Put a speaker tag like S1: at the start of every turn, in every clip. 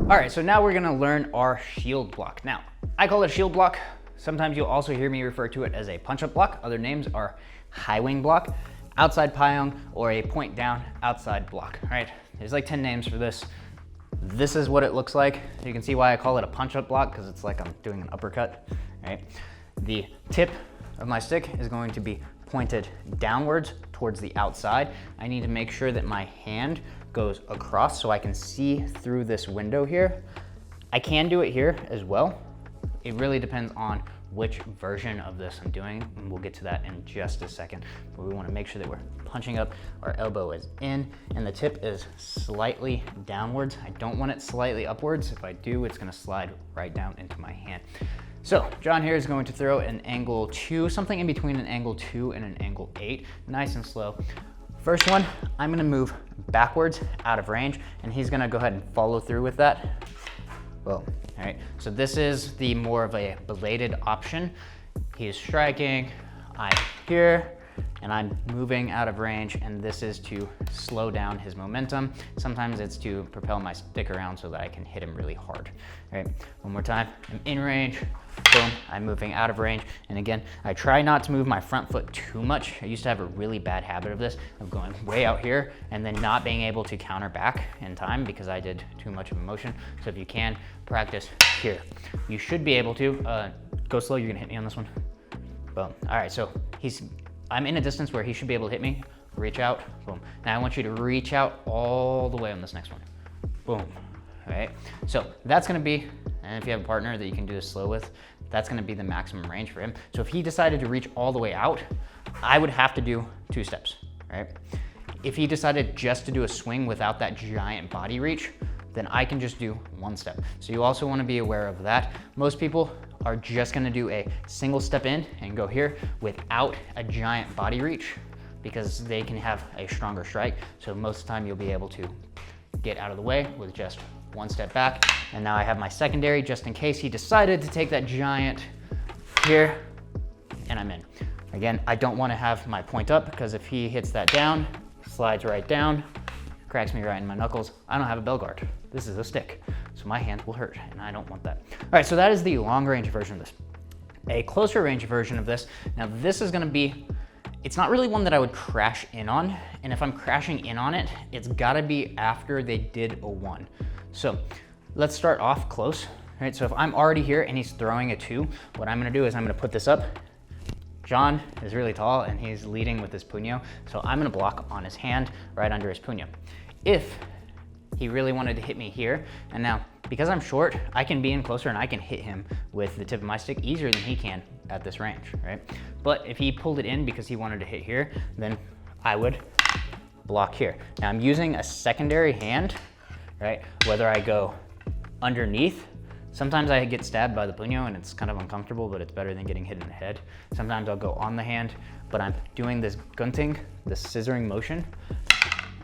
S1: All right, so now we're gonna learn our shield block. Now, I call it a shield block. Sometimes you'll also hear me refer to it as a punch-up block. Other names are high wing block, outside payong, or a point down outside block, all right? There's like 10 names for this. This is what it looks like. You can see why I call it a punch-up block, because it's like I'm doing an uppercut, right? The tip of my stick is going to be pointed downwards towards the outside. I need to make sure that my hand goes across so I can see through this window here. I can do it here as well. It really depends on which version of this I'm doing, and we'll get to that in just a second. But we want to make sure that we're punching up, our elbow is in, and the tip is slightly downwards. I don't want it slightly upwards. If I do, it's going to slide right down into my hand. So John here is going to throw an angle 2, something in between an angle 2 and an angle 8, nice and slow. First one, I'm going to move backwards out of range, and he's going to go ahead and follow through with that. Boom. All right, so this is the more of a belated option. He is striking, I'm here, and I'm moving out of range, and this is to slow down his momentum. Sometimes it's to propel my stick around so that I can hit him really hard. All right, one more time, I'm in range, boom, I'm moving out of range. And again, I try not to move my front foot too much. I used to have a really bad habit of this, of going way out here and then not being able to counter back in time because I did too much of a motion. So if you can, practice here. You should be able to, go slow, you're gonna hit me on this one. Boom, all right, so I'm in a distance where he should be able to hit me, reach out, boom. Now I want you to reach out all the way on this next one, boom, all right? So that's gonna be, and if you have a partner that you can do this slow with, that's gonna be the maximum range for him. So if he decided to reach all the way out, I would have to do 2 steps, right? If he decided just to do a swing without that giant body reach, then I can just do 1 step. So you also wanna be aware of that. Most people are just gonna do a single step in and go here without a giant body reach because they can have a stronger strike. So most of the time you'll be able to get out of the way with just 1 step back. And now I have my secondary just in case he decided to take that giant here, and I'm in. Again, I don't wanna have my point up because if he hits that down, slides right down, cracks me right in my knuckles, I don't have a bell guard. This is a stick, so my hand will hurt, and I don't want that. All right, so that is the long range version of this. A closer range version of this, now this is gonna be, it's not really one that I would crash in on, and if I'm crashing in on it, it's gotta be after they did a 1. So let's start off close, right? So if I'm already here and he's throwing a 2, what I'm gonna do is I'm gonna put this up. John is really tall and he's leading with his puño, so I'm gonna block on his hand right under his puño. If he really wanted to hit me here, and now because I'm short, I can be in closer and I can hit him with the tip of my stick easier than he can at this range, right? But if he pulled it in because he wanted to hit here, then I would block here. Now I'm using a secondary hand, right? Whether I go underneath, sometimes I get stabbed by the puño and it's kind of uncomfortable, but it's better than getting hit in the head. Sometimes I'll go on the hand, but I'm doing this gunting, this scissoring motion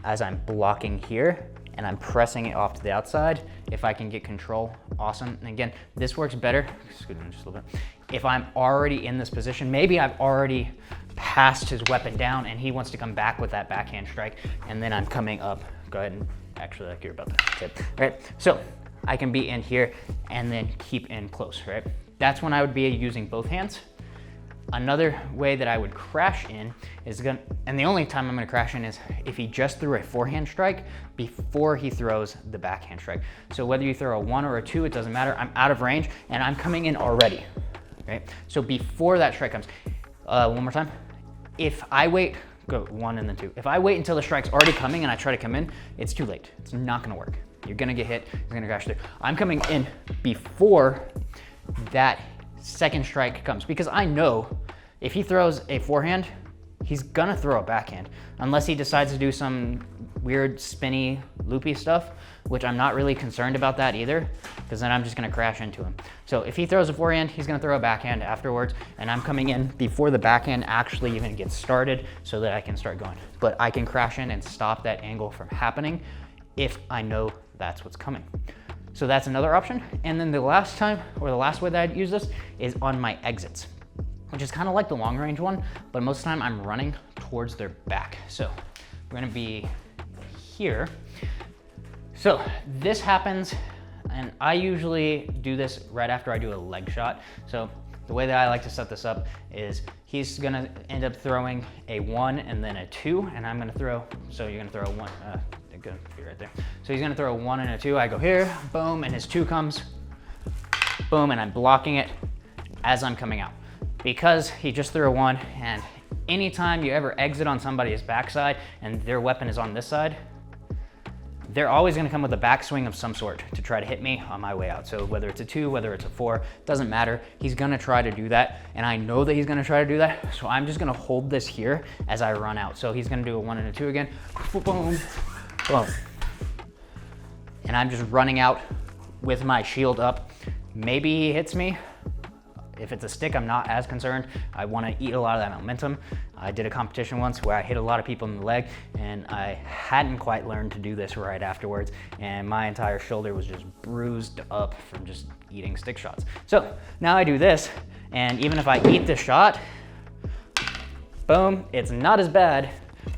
S1: as I'm blocking here, and I'm pressing it off to the outside. If I can get control, awesome. And again, this works better, excuse me just a little bit. If I'm already in this position, maybe I've already passed his weapon down and he wants to come back with that backhand strike, and then I'm coming up. Go ahead and actually like you're about to tip, right? So I can be in here and then keep in close, right? That's when I would be using both hands. Another way that I would crash in is and the only time I'm gonna crash in is if he just threw a forehand strike before he throws the backhand strike. So whether you throw a 1 or a 2, it doesn't matter. I'm out of range and I'm coming in already, right? So before that strike comes, one more time. If I wait, go 1 and then 2. If I wait until the strike's already coming and I try to come in, it's too late. It's not gonna work. You're gonna get hit, you're gonna crash through. I'm coming in before that second strike comes because I know if he throws a forehand, he's gonna throw a backhand unless he decides to do some weird spinny loopy stuff, which I'm not really concerned about that either because then I'm just gonna crash into him. So if he throws a forehand, he's gonna throw a backhand afterwards, and I'm coming in before the backhand actually even gets started so that I can start going. But I can crash in and stop that angle from happening if I know that's what's coming. So that's another option. And then the last time, or the last way that I'd use this is on my exits, which is kind of like the long range one, but most of the time I'm running towards their back. So we're gonna be here. So this happens And I usually do this right after I do a leg shot. So the way that I like to set this up is he's gonna end up throwing a 1 and then a 2, and I'm gonna throw, so you're gonna throw a 1, gonna be right there. So he's gonna throw a 1 and a 2, I go here, boom, and his 2 comes, boom, and I'm blocking it as I'm coming out. Because he just threw a 1, and anytime you ever exit on somebody's backside and their weapon is on this side, they're always gonna come with a backswing of some sort to try to hit me on my way out. So whether it's a 2, whether it's a 4, doesn't matter. He's gonna try to do that, and I know that he's gonna try to do that, so I'm just gonna hold this here as I run out. So he's gonna do a 1 and a 2 again, boom, boom. And I'm just running out with my shield up. Maybe he hits me. If it's a stick, I'm not as concerned. I want to eat a lot of that momentum. I did a competition once where I hit a lot of people in the leg, and I hadn't quite learned to do this right afterwards, and my entire shoulder was just bruised up from just eating stick shots. So now I do this, and even if I eat the shot, boom, it's not as bad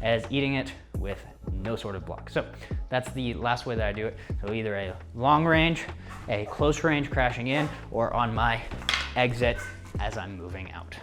S1: as eating it with no sort of block. So that's the last way that I do it. So either a long range, a close range crashing in, or on my exit as I'm moving out.